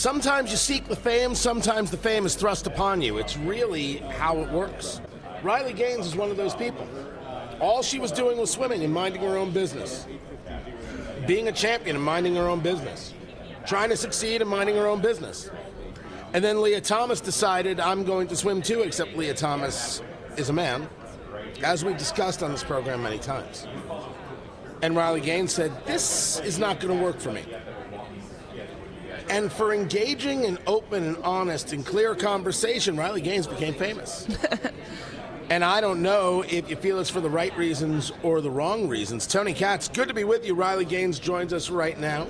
Sometimes you seek the fame, sometimes the fame is thrust upon you. It's really how it works. Riley Gaines is one of those people. All she was doing was swimming and minding her own business. Being a champion and minding her own business. Trying to succeed and minding her own business. And then Leah Thomas decided, I'm going to swim too, except Leah Thomas is a man, as we've discussed on this program many times. And Riley Gaines said, this is not going to work for me. And for engaging in open and honest and clear conversation, Riley Gaines became famous. And I don't know if you feel it's for the right reasons or the wrong reasons. Tony Katz, good to be with you. Riley Gaines joins us right now.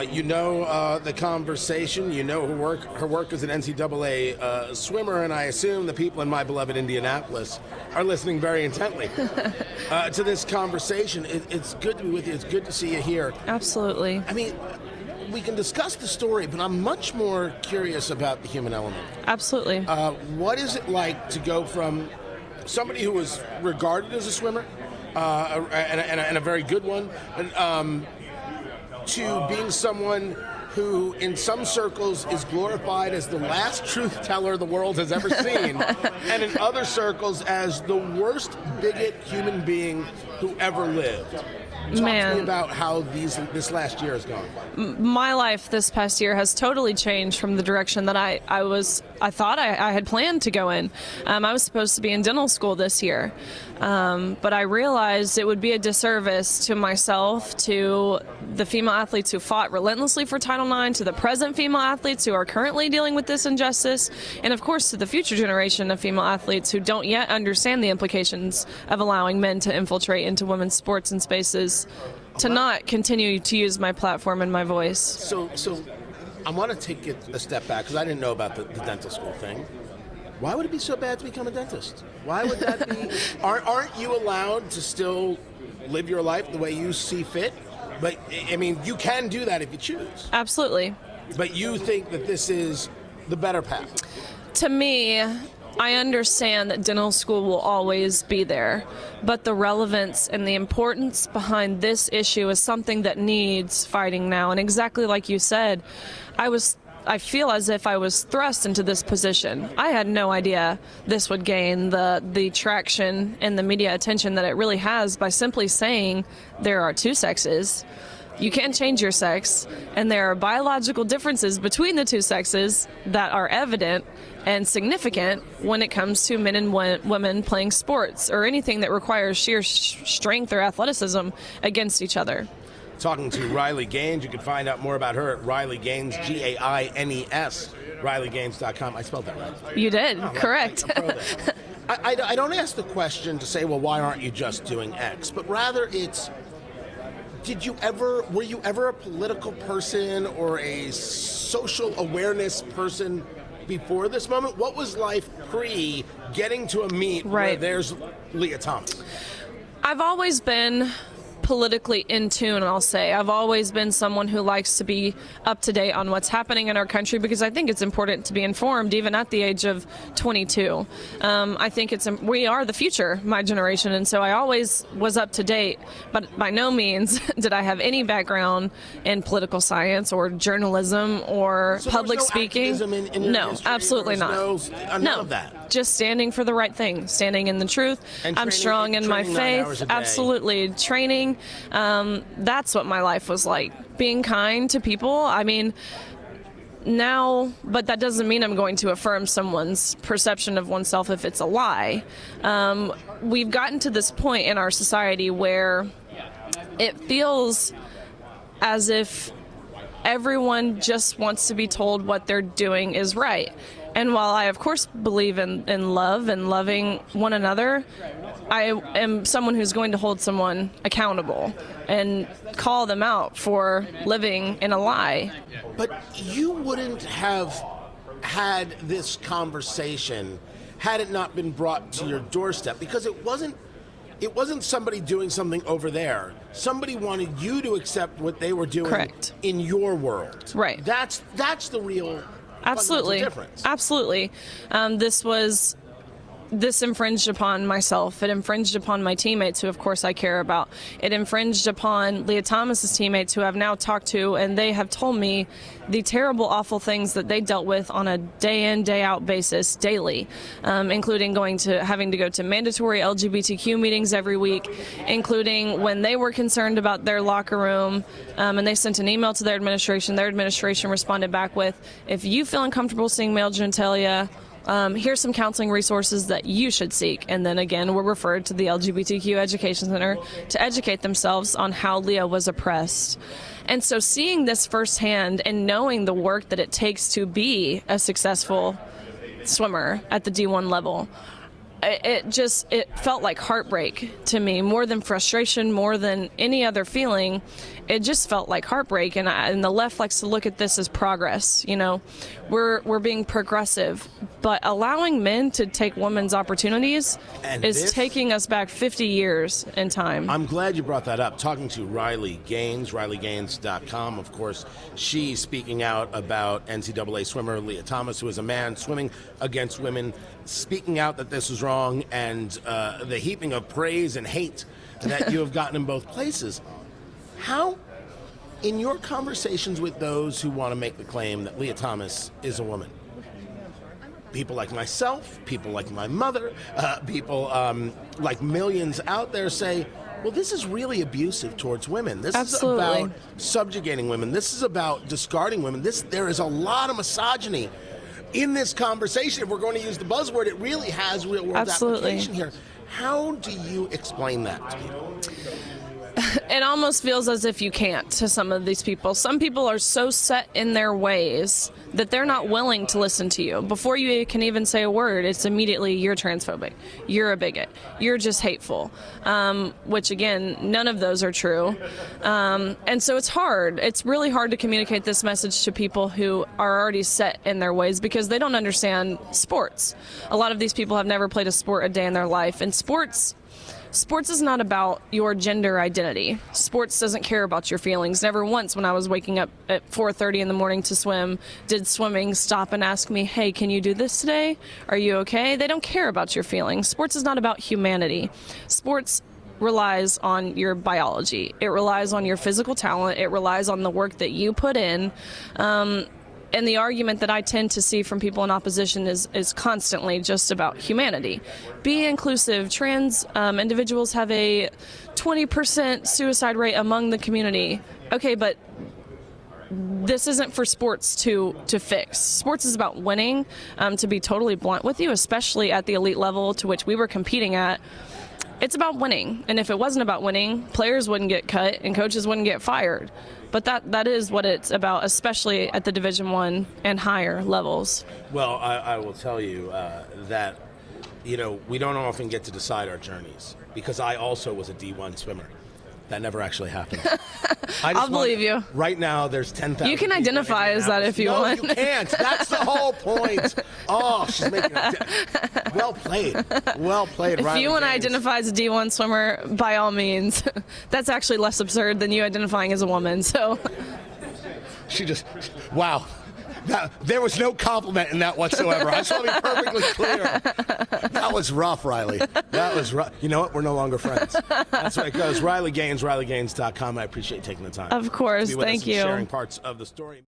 You know the conversation. You know her work as an NCAA swimmer, and I assume the people in my beloved Indianapolis are listening very intently to this conversation. It's good to be with you. It's good to see you here. Absolutely. I mean, we can discuss the story, but I'm much more curious about the human element. Absolutely. What is it like to go from somebody who was regarded as a swimmer, and a very good one, to being someone who, in some circles, is glorified as the last truth teller the world has ever seen, and in other circles as the worst bigot human being who ever lived? Talk to me about how this last year has gone. My life this past year has totally changed from the direction that I thought I had planned to go in. I was supposed to be in dental school this year, but I realized it would be a disservice to myself, to the female athletes who fought relentlessly for Title IX, to the present female athletes who are currently dealing with this injustice, and of course to the future generation of female athletes who don't yet understand the implications of allowing men to infiltrate into women's sports and spaces, to not continue to use my platform and my voice. So I want to take it a step back, because I didn't know about the dental school thing. Why would it be so bad to become a dentist? Why would that be? Aren't you allowed to still live your life the way you see fit? But, I mean, you can do that if you choose. Absolutely. But you think that this is the better path? To me, I understand that dental school will always be there, but the relevance and the importance behind this issue is something that needs fighting now. And exactly like you said, I feel as if I was thrust into this position. I had no idea this would gain the traction and the media attention that it really has by simply saying there are two sexes. You can change your sex, and there are biological differences between the two sexes that are evident and significant when it comes to men and women playing sports or anything that requires sheer strength or athleticism against each other. Talking to Riley Gaines. You can find out more about her at Riley Gaines, Gaines, RileyGaines.com. I spelled that right. You did, correct. I don't ask the question to say, well, why aren't you just doing X? But rather it's, were you ever a political person or a social awareness person before this moment? What was life pre getting to a meet where there's Leah Thomas? I've always been politically in tune, I'll say. I've always been someone who likes to be up to date on what's happening in our country, because I think it's important to be informed even at the age of 22. I think we are the future, my generation, and so I always was up to date, but by no means did I have any background in political science or journalism or public speaking. In your no, history, absolutely not. None of that. Just standing for the right thing, standing in the truth. I'm strong in my faith. Absolutely. Training. That's what my life was like. Being kind to people. I mean, now, but that doesn't mean I'm going to affirm someone's perception of oneself if it's a lie. We've gotten to this point in our society where it feels as if everyone just wants to be told what they're doing is right. And while I, of course, believe in love and loving one another, I am someone who's going to hold someone accountable and call them out for living in a lie. But you wouldn't have had this conversation had it not been brought to your doorstep, because it wasn't somebody doing something over there. Somebody wanted you to accept what they were doing in your world. Right. That's the real Absolutely. difference. Absolutely. This was this infringed upon myself. It infringed upon my teammates, who of course I care about. It infringed upon Leah Thomas's teammates, who I've now talked to, and they have told me the terrible, awful things that they dealt with on a day in, day out basis daily, including having to go to mandatory LGBTQ meetings every week, including when they were concerned about their locker room, and they sent an email to their administration responded back with, if you feel uncomfortable seeing male genitalia, here's some counseling resources that you should seek. And then again, we're referred to the LGBTQ Education Center to educate themselves on how Leah was oppressed. And so seeing this firsthand and knowing the work that it takes to be a successful swimmer at the D1 level, it felt like heartbreak to me, more than frustration, more than any other feeling. It just felt like heartbreak, and the left likes to look at this as progress. You know, we're being progressive, but allowing men to take women's opportunities is taking us back 50 years in time. I'm glad you brought that up. Talking to Riley Gaines, RileyGaines.com, of course, she's speaking out about NCAA swimmer Leah Thomas, who is a man swimming against women, speaking out that this is wrong, and the heaping of praise and hate that you have gotten in both places. How, in your conversations with those who want to make the claim that Leah Thomas is a woman, people like myself, people like my mother, people like millions out there say, well, this is really abusive towards women. This Absolutely. Is about subjugating women. This is about discarding women. There is a lot of misogyny in this conversation. If we're going to use the buzzword, it really has real-world application here. How do you explain that to people? It almost feels as if you can't to some of these people. Some people are so set in their ways that they're not willing to listen to you. Before you can even say a word, it's immediately, you're transphobic, you're a bigot, you're just hateful, which again, none of those are true. And so it's hard. It's really hard to communicate this message to people who are already set in their ways because they don't understand sports. A lot of these people have never played a sport a day in their life, and sports is not about your gender identity. Sports doesn't care about your feelings. Never once when I was waking up at 4:30 in the morning to swim did swimming stop and ask me, hey, can you do this today? Are you okay? They don't care about your feelings. Sports is not about humanity. Sports relies on your biology. It relies on your physical talent. It relies on the work that you put in. And the argument that I tend to see from people in opposition is constantly just about humanity. Be inclusive. Trans individuals have a 20% suicide rate among the community. Okay, but this isn't for sports to fix. Sports is about winning, to be totally blunt with you, especially at the elite level to which we were competing at. It's about winning. And if it wasn't about winning, players wouldn't get cut and coaches wouldn't get fired. But that is what it's about, especially at the Division I and higher levels. Well, I will tell you that, you know, we don't often get to decide our journeys because I also was a D1 swimmer. That never actually happened. I'll believe you. Right now, there's 10,000. You can identify as that if you want. No, you can't. That's the whole point. Oh, she's making it. Well played. Well played, If you want to identify as a D1 swimmer, by all means. That's actually less absurd than you identifying as a woman. So. She just, wow. There was no compliment in that whatsoever. I just want to be perfectly clear. That was rough, Riley. That was rough. You know what? We're no longer friends. That's right it goes. Riley Gaines, RileyGaines.com. I appreciate you taking the time. Of course. To be with Thank us you. And sharing parts of the story.